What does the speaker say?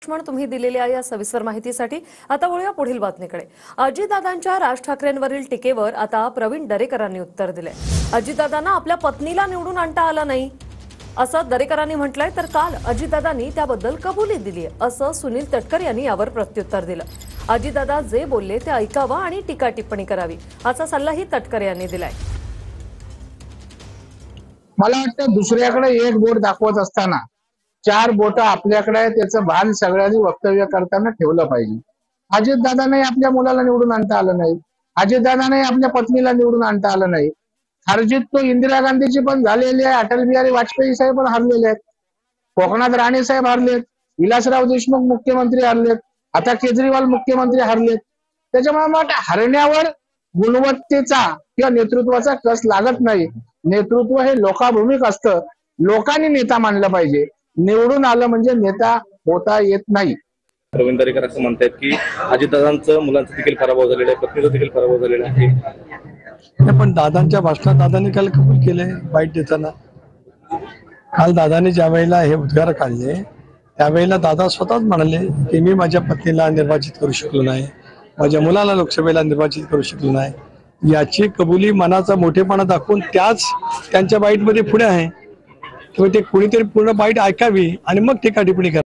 लक्ष्मण, तुम्ही दिलेल्या या सविस्तर माहितीसाठी। आता वळूया पुढील बातमीकडे। अजितदादांच्या राज ठाकरेंवरील टीकेवर आता प्रवीण दरेकरांनी उत्तर दिले। अजितदादांना आपल्या पत्नीला निवडून आणता आलं नाही असं दरेकरांनी म्हटलंय, तर काल अजितदादांनी त्याबद्दल कबुली दिली आहे असं सुनील तटकरे यांनी यावर प्रत्युत्तर दिलं। अजितदादा जे बोलले ते ऐकावं आणि टीका टिप्पणी करावी असा सल्लाही तटकरे यांनी दिलाय। मला वाटतं दुसऱ्याकडे एक बोट दाखवत असताना चार बोट आपल्याकडे आहे, त्याचं भान सगळ्यांनी वक्तव्य करताना ठेवलं पाहिजे। अजितदादांनाही आपल्या मुलाला निवडून आणता आलं नाही, अजितदादांनाही आपल्या पत्नीला निवडून आणता आलं नाही। हरजीत तो इंदिरा गांधीची पण झालेली आहे, अटल बिहारी वाजपेयी साहेब पण हरलेले आहेत, कोकणात राणे साहेब हरलेत, विलासराव देशमुख मुख्यमंत्री हरलेत, आता केजरीवाल मुख्यमंत्री हरलेत। त्याच्यामुळे मला हरण्यावर गुणवत्तेचा किंवा नेतृत्वाचा कस लागत नाही। नेतृत्व हे लोकाभिमुख असतं, लोकांनी नेता मानलं पाहिजे। निवडून आलं म्हणजे नेता होता येत नाही। प्रवीण दरेकर असं म्हणतात की अजितदादांचं मुलांचं देखील पराभव झालेला आहे, पत्नीचा देखील पराभव झालेला आहे। पण दादांच्या भाषणात दादांनी काल कबूल केले बाईट देताना। काल दादांनी ज्या वेळेला हे उद्गार काढले त्यावेळेला दादा स्वतःच म्हणाले की मी माझ्या पत्नीला निर्वाचित करू शकलो नाही, माझ्या मुलाला लोकसभेला निर्वाचित करू शकलो नाही। याची कबुली मनाचा मोठेपणा दाखवून त्याच त्यांच्या बाईटमध्ये पुढे आहे, किंवा ते कुणीतरी पूर्ण बाईट ऐकावी आणि मग टीका टिप्पणी करावी।